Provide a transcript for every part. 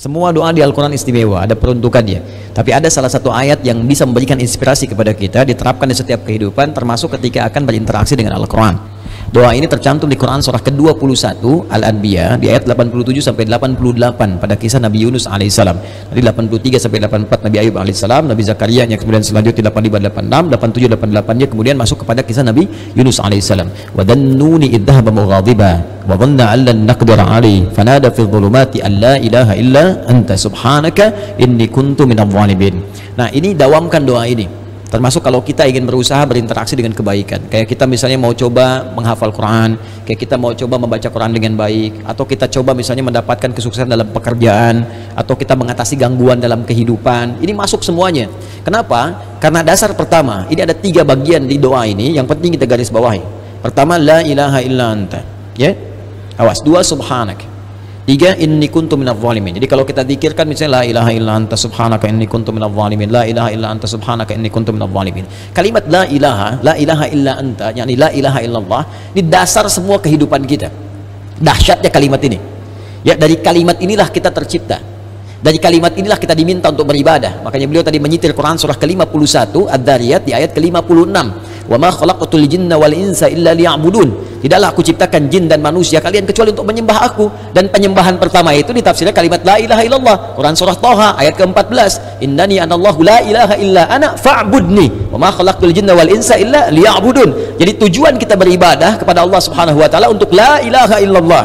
Semua doa di Al-Quran istimewa, ada peruntukannya. Tapi ada salah satu ayat yang bisa memberikan inspirasi kepada kita, diterapkan di setiap kehidupan, termasuk ketika akan berinteraksi dengan Al-Quran. Doa ini tercantum di Quran surah ke-21 Al-Anbiya di ayat 87 sampai 88 pada kisah Nabi Yunus alaihissalam. Dari 83 sampai 84 Nabi Ayub alaihissalam, Nabi Zakaria, kemudian selanjutnya 85, 86, 87, 88-nya kemudian masuk kepada kisah Nabi Yunus alaihissalam. Wa dhannuni idh dhahaba mughadiba wa dhanna an lan naqdira alaihi fanada fi dhulumati an la ilaha illa anta subhanaka inni kuntu minadh dhalimin. Nah, ini dawamkan doa ini. Termasuk kalau kita ingin berusaha berinteraksi dengan kebaikan, kayak kita misalnya mau coba menghafal Quran, kayak kita mau coba membaca Quran dengan baik, atau kita coba misalnya mendapatkan kesuksesan dalam pekerjaan, atau kita mengatasi gangguan dalam kehidupan. Ini masuk semuanya. Kenapa? Karena dasar pertama, ini ada 3 bagian di doa ini yang penting kita garis bawahi. Pertama, la ilaha illa anta, ya, awas. 2, subhanak. 3, inni kuntu minadh dhalimin. Jadi kalau kita zikirkan misalnya la ilaha illa anta subhanaka inni kuntu minadh dhalimin, la ilaha illa anta subhanaka inni kuntu minadh dhalimin. Kalimat la ilaha illa anta, yakni la ilaha illallah, ini dasar semua kehidupan kita. Dahsyatnya kalimat ini. Ya, dari kalimat inilah kita tercipta. Dari kalimat inilah kita diminta untuk beribadah. Makanya beliau tadi menyitir Quran surah ke-51 Ad-Dariyat di ayat ke-56. Wa ma khalaqtul jinna wal insa illa liya'budun. Tidaklah aku ciptakan jin dan manusia kalian kecuali untuk menyembah aku. Dan penyembahan pertama itu ditafsirkan kalimat la ilaha illallah. Quran surah Thaha ayat ke-14. Innani anallahu la ilaha illa ana fa'budni. Wa ma khalaqtul jinna wal insa illa liya'budun. Jadi tujuan kita beribadah kepada Allah Subhanahu wa taala untuk la ilaha illallah.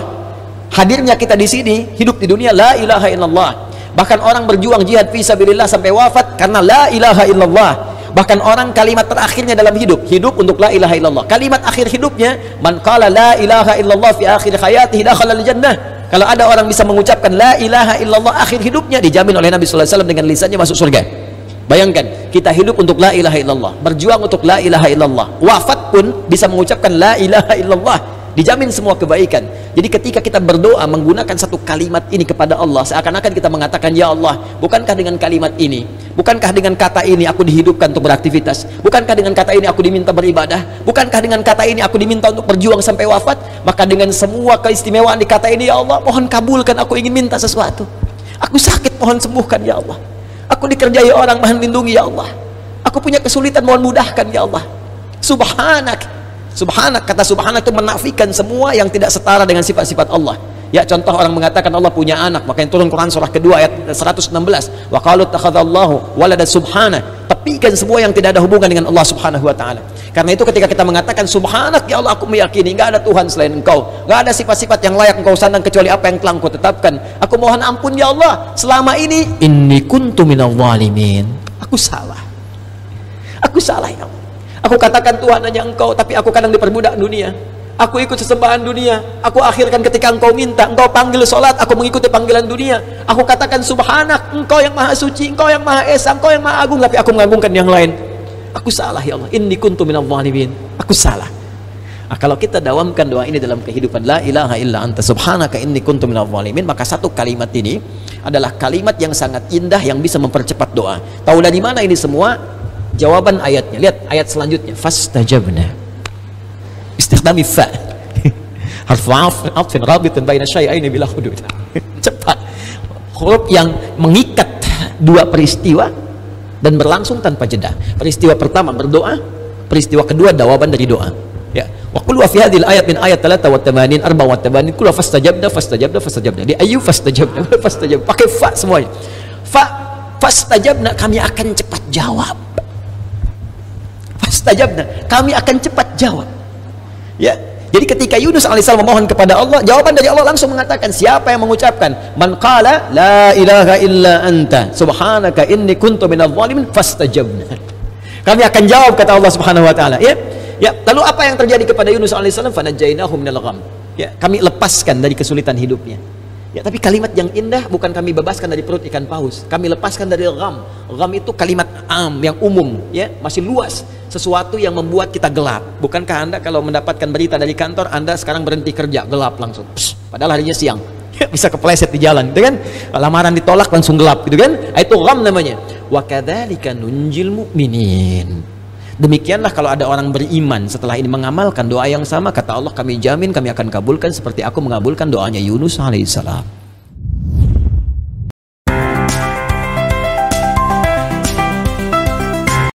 Hadirnya kita di sini hidup di dunia la ilaha illallah. Bahkan orang berjuang jihad fi sabilillah sampai wafat karena la ilaha illallah. Bahkan orang kalimat terakhirnya dalam hidup untuk la ilaha illallah. Kalimat akhir hidupnya, man qala la ilaha illallah fi akhir hayatihi dakhala al-jannah. Kalau ada orang bisa mengucapkan la ilaha illallah akhir hidupnya, dijamin oleh Nabi sallallahu alaihi wasallam dengan lisannya masuk surga. Bayangkan, kita hidup untuk la ilaha illallah, berjuang untuk la ilaha illallah, wafat pun bisa mengucapkan la ilaha illallah, dijamin semua kebaikan. Jadi ketika kita berdoa menggunakan satu kalimat ini kepada Allah, seakan-akan kita mengatakan, ya Allah, bukankah dengan kalimat ini, bukankah dengan kata ini aku dihidupkan untuk beraktivitas, bukankah dengan kata ini aku diminta beribadah, bukankah dengan kata ini aku diminta untuk berjuang sampai wafat? Maka dengan semua keistimewaan di kata ini, ya Allah, mohon kabulkan, aku ingin minta sesuatu. Aku sakit, mohon sembuhkan, ya Allah. Aku dikerjai orang, mohon lindungi, ya Allah. Aku punya kesulitan, mohon mudahkan, ya Allah. Subhanak. Subhanak, kata subhanak itu menafikan semua yang tidak setara dengan sifat-sifat Allah. Ya, contoh orang mengatakan Allah punya anak, makanya turun Quran surah kedua ayat 116. Wa qalu takhadzallahu walada subhana. Tepikan semua yang tidak ada hubungan dengan Allah Subhanahu wa taala. Karena itu ketika kita mengatakan subhanak, ya Allah, aku meyakini enggak ada Tuhan selain Engkau. Enggak ada sifat-sifat yang layak Engkau sandang kecuali apa yang telah Engkau tetapkan. Aku mohon ampun, ya Allah, selama ini inni kuntu minadh dhalimin. Aku salah. Aku salah, ya Allah. Aku katakan Tuhan hanya Engkau, tapi aku kadang diperbudak dunia. Aku ikut sesembahan dunia. Aku akhirkan ketika Engkau minta, Engkau panggil sholat, aku mengikuti panggilan dunia. Aku katakan subhanak, Engkau yang maha suci, Engkau yang maha esa, Engkau yang maha agung, tapi aku mengagungkan yang lain. Aku salah, ya Allah. Inni kuntu minadh dhalimin. Aku salah. Nah, kalau kita dawamkan doa ini dalam kehidupan, la ilaha illa anta subhanaka inni kuntu minadh dhalimin, maka satu kalimat ini adalah kalimat yang sangat indah yang bisa mempercepat doa. Tahu dari mana ini semua? Jawaban ayatnya, lihat ayat selanjutnya, fastajabna, istikhdami fa harfu atfin rabitin baina syai'aini bila hudud. Cepat, huruf yang mengikat dua peristiwa dan berlangsung tanpa jeda. Peristiwa pertama berdoa, peristiwa kedua jawaban dari doa. Ya, wa qul wa fi hadhil ayat min ayat 83 84 qul fastajabna di ayu fastajabna pakai fa semuanya. Fastajabna, kami akan cepat jawab. Fastajabna, kami akan cepat jawab. Ya, jadi ketika Yunus alaihissalam memohon kepada Allah, jawaban dari Allah langsung mengatakan, siapa yang mengucapkan man qala la ilaha illa anta subhanaka inni kuntu minadh dhalimin fastajabna, kami akan jawab, kata Allah Subhanahu wa taala. Ya, ya, lalu apa yang terjadi kepada Yunus alaihissalam? Fanajainahu minal gham. Ya, kami lepaskan dari kesulitan hidupnya. Ya, tapi kalimat yang indah bukan kami bebaskan dari perut ikan paus, kami lepaskan dari gham. Gham itu kalimat am yang umum, ya, masih luas, sesuatu yang membuat kita gelap. Bukankah Anda kalau mendapatkan berita dari kantor, Anda sekarang berhenti kerja, gelap langsung. Padahal harinya siang. Ya, bisa kepleset di jalan, gitu kan? Lamaran ditolak langsung gelap, gitu kan? Itu gham namanya. Wa kadzalika nunjil mu'minin. Demikianlah kalau ada orang beriman setelah ini mengamalkan doa yang sama, kata Allah, kami jamin kami akan kabulkan seperti aku mengabulkan doanya Yunus alaihissalam.